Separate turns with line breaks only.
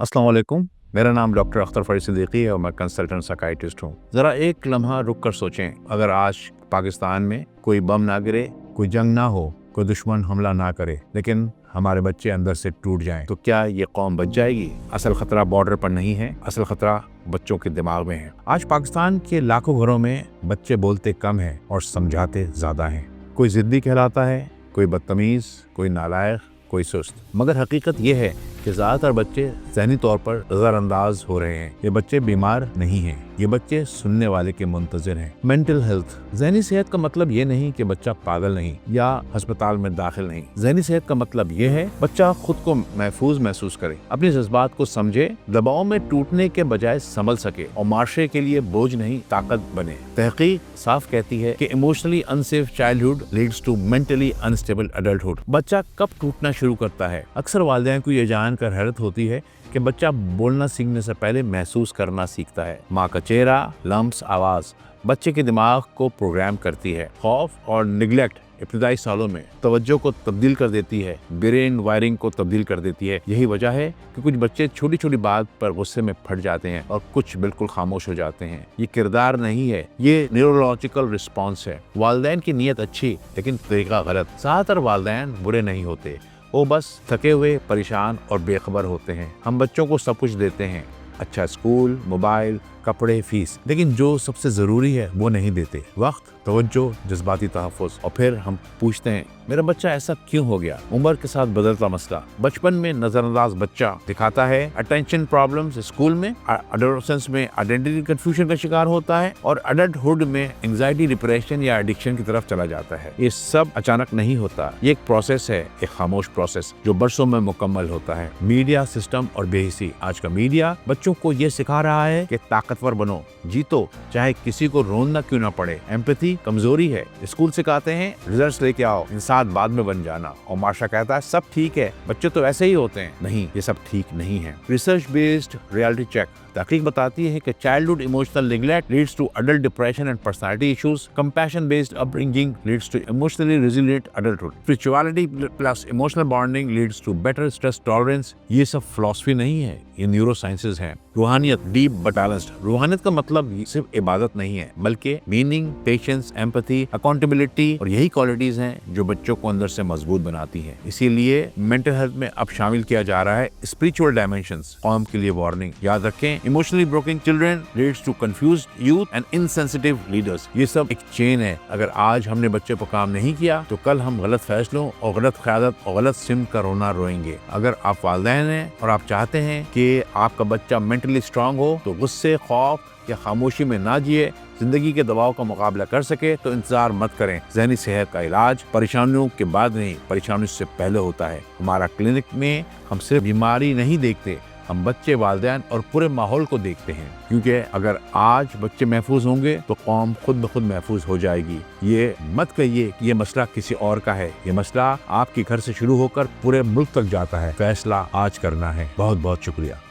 अस्सलाम वालेकुम। मेरा नाम डॉक्टर अख्तर फरीद सिद्दीकी है और मैं कंसल्टेंट साइकियाट्रिस्ट हूँ। ज़रा एक लम्हा रुक कर सोचें, अगर आज पाकिस्तान में कोई बम ना गिरे, कोई जंग ना हो, कोई दुश्मन हमला ना करे, लेकिन हमारे बच्चे अंदर से टूट जाएं, तो क्या ये कौम बच जाएगी? असल खतरा बॉर्डर पर नहीं है, असल खतरा बच्चों के दिमाग में है। आज पाकिस्तान के लाखों घरों में बच्चे बोलते कम हैं और समझाते ज्यादा हैं। कोई जिद्दी कहलाता है, कोई बदतमीज, कोई नालायक, कोई सुस्त। मगर हकीकत यह है कि ज़्यादातर बच्चे ज़हनी तौर पर नज़रअंदाज हो रहे हैं। ये बच्चे बीमार नहीं हैं, ये बच्चे सुनने वाले के मुंतज़िर हैं। मेंटल हेल्थ, ज़हनी सेहत का मतलब ये नहीं कि बच्चा पागल नहीं या अस्पताल में दाखिल नहीं। ज़हनी सेहत का मतलब ये है बच्चा खुद को महफूज महसूस करे, अपने जज्बात को समझे, दबाव में टूटने के बजाय संभल सके और माशरे के लिए बोझ नहीं ताकत बने। तहकीक साफ कहती है कि emotionally unsafe childhood leads to mentally unstable adulthood. बच्चा कब टूटना शुरू करता है? अक्सर वालिदैन को ये जानकर हैरत होती है कि बच्चा बोलना सीखने से पहले महसूस करना सीखता है। माँ का चेहरा, लम्स, आवाज बच्चे के दिमाग को प्रोग्राम करती है। खौफ और निगलेक्ट इब्तिदाई सालों में तवज्जो को तब्दील कर देती है, ब्रेन वायरिंग को तब्दील कर देती है। यही वजह है कि कुछ बच्चे छोटी छोटी बात पर गुस्से में फट जाते हैं और कुछ बिल्कुल खामोश हो जाते हैं। ये किरदार नहीं है, ये न्यूरोलॉजिकल रिस्पॉन्स है। वालिदैन की नीयत अच्छी लेकिन तरीका गलत। ज़्यादातर वालिदैन बुरे नहीं होते, वो बस थके हुए, परेशान और बेखबर होते हैं। हम बच्चों को सब कुछ देते हैं, अच्छा स्कूल, मोबाइल, कपड़े, फीस, लेकिन जो सबसे ज़रूरी है वो नहीं देते। वक्त, तवज्जो, जज्बाती तहफ़्फ़ुज़। और फिर हम पूछते हैं मेरा बच्चा ऐसा क्यों हो गया? उम्र के साथ बदलता मसला। बचपन में नजरअंदाज बच्चा दिखाता है अटेंशन प्रॉब्लम्स, स्कूल में एडोलेसेंस में आइडेंटिटी कंफ्यूजन का शिकार होता है और एडल्टहुड में एंजाइटी, डिप्रेशन या एडिक्शन की तरफ चला जाता है। ये सब अचानक नहीं होता, ये एक प्रोसेस है, एक खामोश प्रोसेस जो बरसों में मुकम्मल होता है। मीडिया, सिस्टम और बेहिसी। आज का मीडिया बच्चों को ये सिखा रहा है कि ताकतवर बनो, जीतो, चाहे किसी को रोना क्यों ना पड़े। एम्पैथी कमजोरी है। स्कूल सिखाते हैं रिजल्ट्स लेके आओ, इंसान बाद में बन जाना, और माशा कहता है सब ठीक है, बच्चे तो ऐसे ही होते हैं। नहीं, ये सब ठीक नहीं है। Research based reality check. तहकीक बताती है कि childhood emotional neglect leads to adult depression and personality issues. Compassion based upbringing leads to emotionally resilient adulthood. Spirituality plus emotional bonding leads to better stress tolerance. ये सब philosophy नहीं है, ये neurosciences हैं। रूहानियत, डीप बट बैलेंस्ड। रूहानियत का मतलब सिर्फ इबादत नहीं है, बल्कि मीनिंग, पेशेंस, एम्पैथी, अकाउंटेबिलिटी, और यही क्वालिटीज हैं जो बच्चों को अंदर से मजबूत बनाती हैं। इसीलिए मेंटल हेल्थ में अब शामिल किया जा रहा है स्पिरिचुअल डायमेंशंस। कौम के लिए वार्निंग, याद रखें, emotionally broken children leads to confused youth and insensitive leaders. ये सब एक चेन है। अगर आज हमने बच्चे पर काम नहीं किया तो कल हम गलत फैसलों और गलत क़यादत और गलत सिम का रोना रोएंगे। अगर आप वालिदैन हैं और आप चाहते हैं कि आपका बच्चा मेंटली स्ट्रांग हो, तो गुस्से, खौफ या खामोशी में ना जिए, जिंदगी के दबाव का मुकाबला कर सके, तो इंतजार मत करें। ज़हनी सेहत का इलाज परेशानियों के बाद नहीं, परेशानियों से पहले होता है। हमारा क्लिनिक में हम सिर्फ बीमारी नहीं देखते, हम बच्चे, वालिदैन और पूरे माहौल को देखते हैं। क्योंकि अगर आज बच्चे महफूज होंगे तो कौम खुद ब खुद महफूज हो जाएगी। ये मत कहिए कि ये मसला किसी और का है, ये मसला आपके घर से शुरू होकर पूरे मुल्क तक जाता है। फैसला आज करना है। बहुत बहुत शुक्रिया।